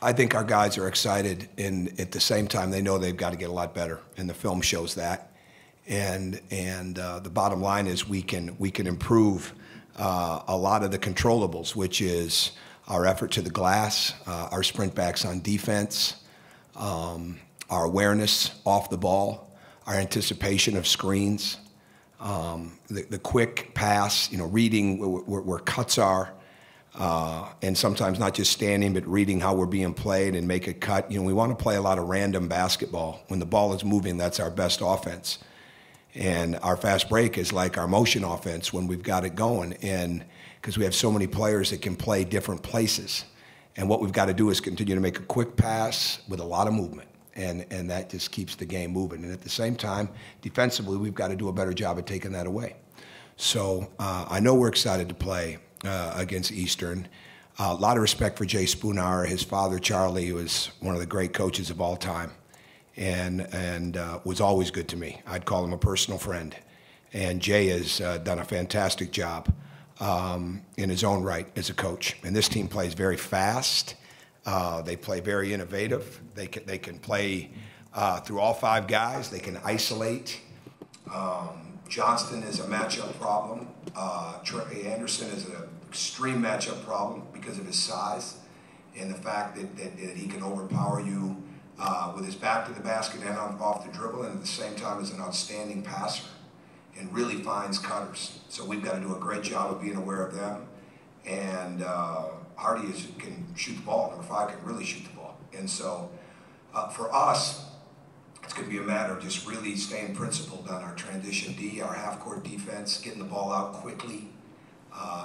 I think our guys are excited, and at the same time, they know they've got to get a lot better, and the film shows that. And the bottom line is we can improve a lot of the controllables, which is our effort to the glass, our sprint backs on defense, our awareness off the ball, our anticipation of screens, the quick pass, reading where cuts are. And sometimes not just standing, but reading how we're being played and make a cut. We want to play a lot of random basketball. When the ball is moving, that's our best offense. And our fast break is like our motion offense when we've got it going. And because we have so many players that can play different places. And what we've got to do is continue to make a quick pass with a lot of movement. And that just keeps the game moving. And at the same time, defensively, we've got to do a better job of taking that away. So I know we're excited to play against Eastern. A lot of respect for Jay Spooner. His father, Charlie, was one of the great coaches of all time and was always good to me. I'd call him a personal friend. And Jay has done a fantastic job in his own right as a coach. And this team plays very fast. They play very innovative. They can play through all five guys. They can isolate. Johnston is a matchup problem. Trey Anderson is an extreme matchup problem because of his size and the fact that he can overpower you with his back to the basket and off the dribble, and at the same time is an outstanding passer and really finds cutters. So we've got to do a great job of being aware of them. And Hardy can shoot the ball. Number 5 can really shoot the ball. And so for us, it's going to be a matter of just really staying principled on our transition D, our half-court defense, getting the ball out quickly,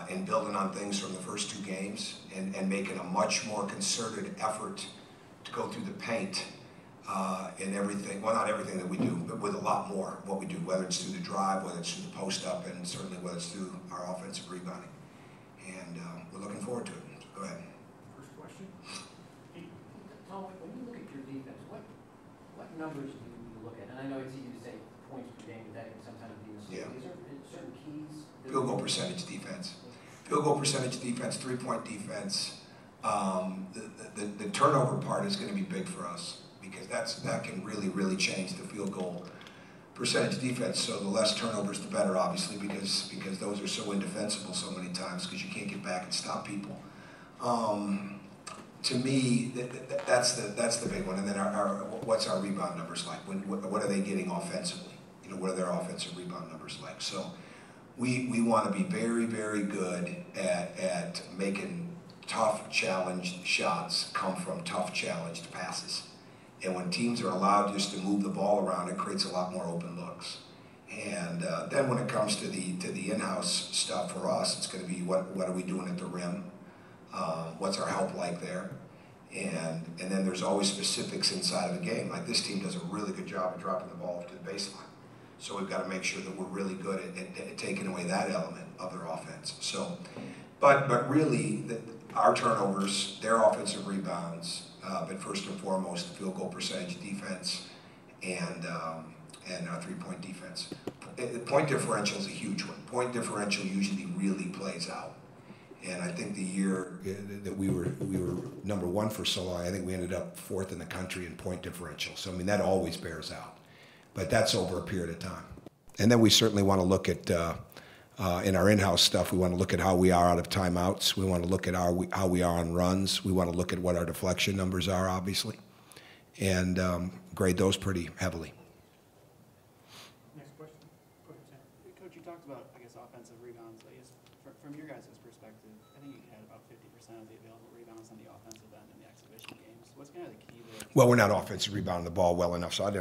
and building on things from the first 2 games, and making a much more concerted effort to go through the paint in everything. Well, not everything that we do, but with a lot more what we do, whether it's through the drive, whether it's through the post-up, and certainly whether it's through our offensive rebounding. And we're looking forward to it. So go ahead. First question. Hey, Tom, when you look at your defense, what numbers do you look at? And I know it's easy to say points per game, but that can sometimes be misleading. Yeah. Is there certain keys? Field goal percentage defense. Field goal percentage defense, 3-point defense. The turnover part is going to be big for us because that can really change the field goal percentage defense. So the less turnovers, the better, obviously, because those are so indefensible so many times because you can't get back and stop people. To me, that's the big one. And then what's our rebound numbers like? What are they getting offensively? What are their offensive rebound numbers like? So we want to be very good at making tough challenged shots come from tough challenged passes. And when teams are allowed just to move the ball around, it creates a lot more open looks. And then when it comes to the in-house stuff for us, it's going to be what are we doing at the rim? What's our help like there? And then there's always specifics inside of a game. Like this team does a really good job of dropping the ball to the baseline. So we've got to make sure that we're really good at taking away that element of their offense. So, but really, our turnovers, their offensive rebounds, but first and foremost, field goal percentage defense and our 3-point defense. The point differential is a huge one. Point differential usually really plays out. And I think the year that we were number 1 for so long, I think we ended up 4th in the country in point differential. So I mean that always bears out, but that's over a period of time. And then we certainly want to look at in our in-house stuff. We want to look at how we are out of timeouts. We want to look at how we are on runs. We want to look at what our deflection numbers are, obviously, and grade those pretty heavily. Next question. Coach, you talked about, I guess, offensive rebounds. I guess from your guys' perspective, I think you had about 50% of the available rebounds on the offensive end in the exhibition games. What's kind of the key there? Well, we're not offensive rebounding the ball well enough, so I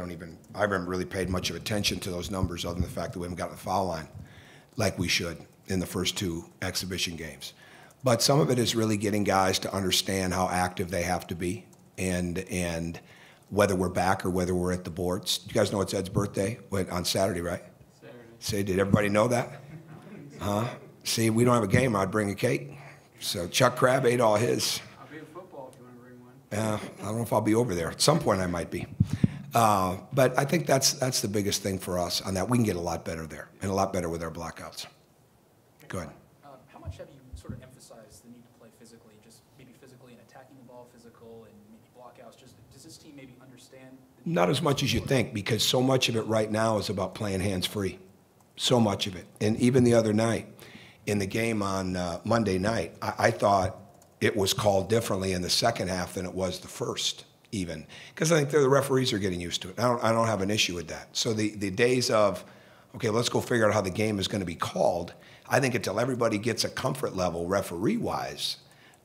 haven't really paid much of attention to those numbers other than the fact that we haven't gotten the foul line like we should in the first 2 exhibition games. But some of it is really getting guys to understand how active they have to be and whether we're back or whether we're at the boards. You guys know it's Ed's birthday on Saturday, right? Saturday. Say, did everybody know that? Huh? See, we don't have a game, I'd bring a cake. So Chuck Crabb ate all his. I'll be at football if you want to bring one. I don't know if I'll be over there. At some point I might be. But I think that's the biggest thing for us on that. We can get a lot better there and a lot better with our blackouts. Go ahead. How much have you sort of emphasized the need to play physically, just maybe physically and attacking the ball physically? physical and maybe blockouts? Just does this team maybe understand? Not as much as you think, because so much of it right now is about playing hands-free. So much of it. And even the other night, in the game on Monday night, I thought it was called differently in the second half than it was the first, even. Because I think the referees are getting used to it. I don't have an issue with that. So the days of, okay, let's go figure out how the game is going to be called, I think until everybody gets a comfort level referee-wise,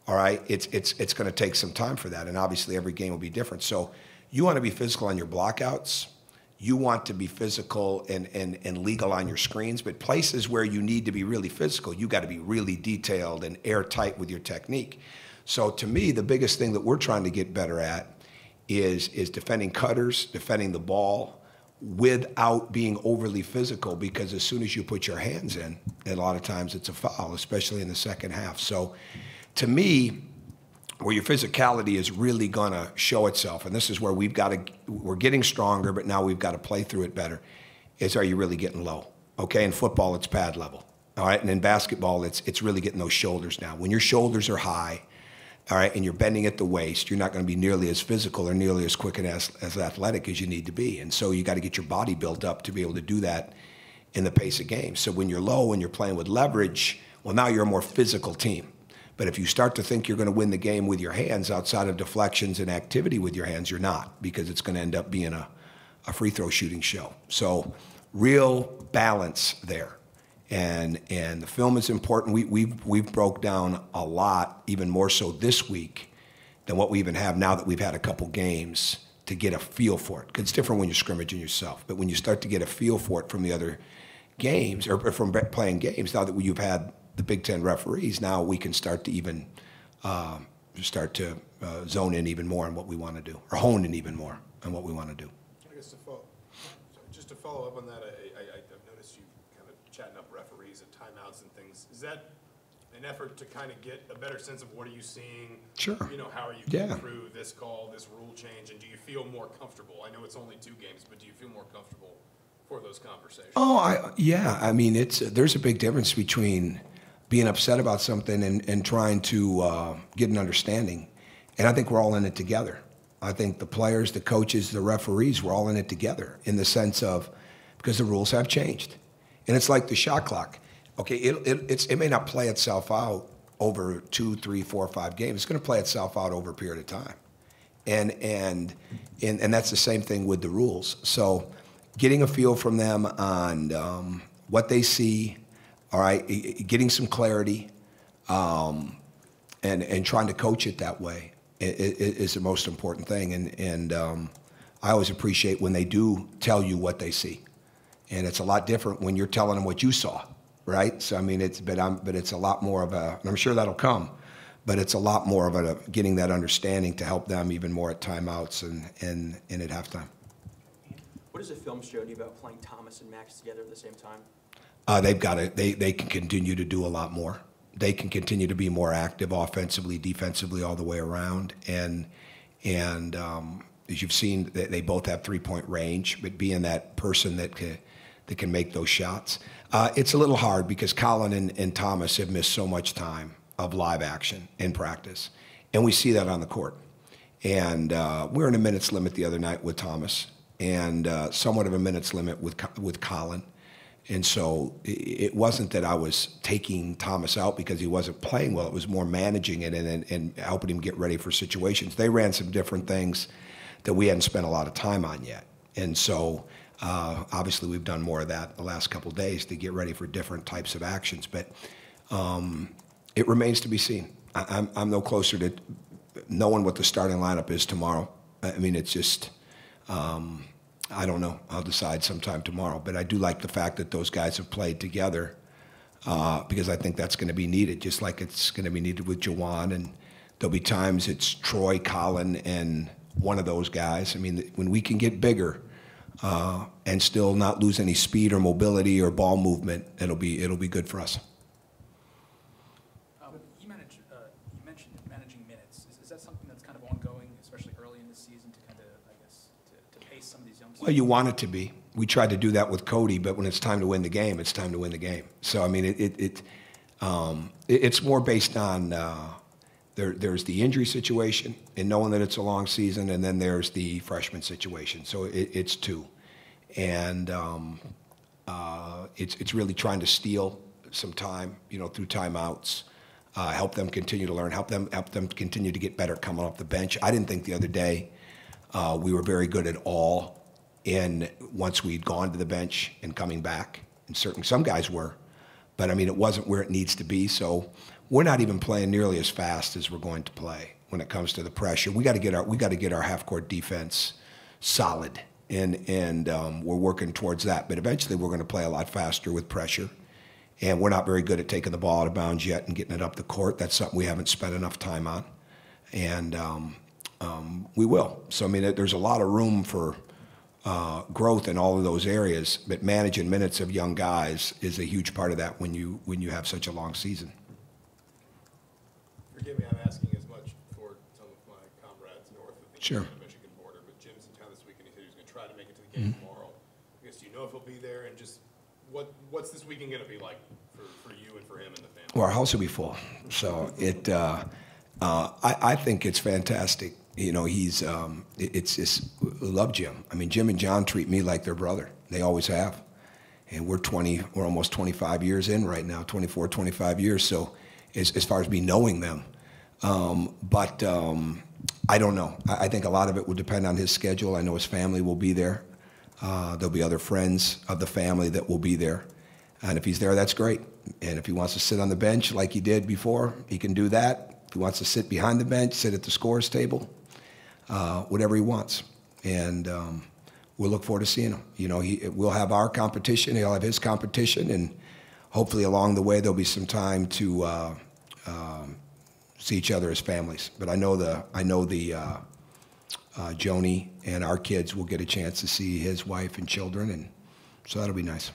all right, it's going to take some time for that. And obviously every game will be different. So you want to be physical on your blockouts. You want to be physical and legal on your screens, but places where you need to be really physical, you got to be really detailed and airtight with your technique. So to me, the biggest thing that we're trying to get better at is defending cutters, defending the ball without being overly physical, because as soon as you put your hands in, a lot of times it's a foul, especially in the second half. So to me, where your physicality is really going to show itself, and this is where we're getting stronger, but now we've got to play through it better, is are you really getting low? Okay, in football, it's pad level. All right, and in basketball, it's really getting those shoulders down. When your shoulders are high, all right, and you're bending at the waist, you're not going to be nearly as physical or nearly as quick and as athletic as you need to be. And so you got to get your body built up to be able to do that in the pace of games. So when you're low and you're playing with leverage, well, now you're a more physical team. But if you start to think you're going to win the game with your hands outside of deflections and activity with your hands, you're not, because it's going to end up being a free throw shooting show. So real balance there. And the film is important. We've broke down a lot, even more so this week than what we even have now that we've had a couple games to get a feel for it. Because it's different when you're scrimmaging yourself. But when you start to get a feel for it from the other games, or from playing games, now that you've had the Big Ten referees, now we can start to even zone in even more on what we want to do, or hone in even more on what we want to do. I guess just to follow up on that, I've noticed you kind of chatting up referees at timeouts and things. Is that an effort to kind of get a better sense of what are you seeing? Sure. You know, how are you getting through this call, this rule change, and do you feel more comfortable? I know it's only 2 games, but do you feel more comfortable for those conversations? Oh, yeah. I mean, there's a big difference between being upset about something and trying to get an understanding. And I think we're all in it together. I think the players, the coaches, the referees, we're all in it together in the sense of, because the rules have changed. And it's like the shot clock. Okay, it may not play itself out over 2, 3, 4, 5 games. It's going to play itself out over a period of time. And that's the same thing with the rules. So getting a feel from them on what they see, all right, getting some clarity, and trying to coach it that way is the most important thing. And I always appreciate when they do tell you what they see, and it's a lot different when you're telling them what you saw, right? So I mean, it's a lot more of a, and I'm sure that'll come, but it's a lot more of a getting that understanding to help them even more at timeouts and at halftime. What does the film show you about playing Thomas and Max together at the same time? They can continue to do a lot more. They can continue to be more active offensively, defensively, all the way around. And as you've seen, they both have 3-point range, but being that person that can make those shots. It's a little hard because Colin and Thomas have missed so much time of live action in practice. And we see that on the court. And we're in a minutes limit the other night with Thomas, and somewhat of a minutes limit with Colin. And so it wasn't that I was taking Thomas out because he wasn't playing well. It was more managing it and helping him get ready for situations. They ran some different things that we hadn't spent a lot of time on yet. And so obviously we've done more of that the last couple of days to get ready for different types of actions. But it remains to be seen. I'm no closer to knowing what the starting lineup is tomorrow. I mean, it's just... I don't know. I'll decide sometime tomorrow. But I do like the fact that those guys have played together because I think that's going to be needed, just like it's going to be needed with Jawan. And there'll be times it's Troy, Colin, and one of those guys. I mean, when we can get bigger and still not lose any speed or mobility or ball movement, it'll be good for us. You mentioned managing minutes. Is that something that's kind of ongoing, especially early in the season, to kind of, I guess, to pace some of these young players? Well, you want it to be. We tried to do that with Cody, but when it's time to win the game, it's time to win the game. So I mean, it's more based on there's the injury situation and knowing that it's a long season, and then there's the freshman situation. So it's two. And it's really trying to steal some time, through timeouts, help them continue to learn, help them continue to get better coming off the bench. I didn't think the other day we were very good at all once we'd gone to the bench and coming back. And certainly some guys were, but I mean, it wasn't where it needs to be. So we're not even playing nearly as fast as we're going to play when it comes to the pressure. We got to get our half-court defense solid, and we're working towards that. But eventually, we're going to play a lot faster with pressure. And we're not very good at taking the ball out of bounds yet and getting it up the court. That's something we haven't spent enough time on, and we will. So I mean, there's a lot of room for growth in all of those areas. But managing minutes of young guys is a huge part of that when you have such a long season. Forgive me, I'm asking as much for some of my comrades north of the Michigan border, but Jim's in town this weekend. He said he was going to try to make it to the game tomorrow. I guess, do you know if he'll be there, and just what's this weekend going to be like for you and for him and the family? Well, our house will be full, so I think it's fantastic. He's love Jim. I mean, Jim and John treat me like their brother. They always have, and we're almost 25 years in right now, 24, 25 years. So as far as me knowing them, but I don't know. I think a lot of it will depend on his schedule. I know his family will be there. There'll be other friends of the family that will be there. And if he's there, that's great. And if he wants to sit on the bench like he did before, he can do that. If he wants to sit behind the bench, sit at the scorer's table, whatever he wants. And we'll look forward to seeing him. We'll have our competition, he'll have his competition, and hopefully along the way there'll be some time to see each other as families. But I know Joni and our kids will get a chance to see his wife and children, and so that'll be nice.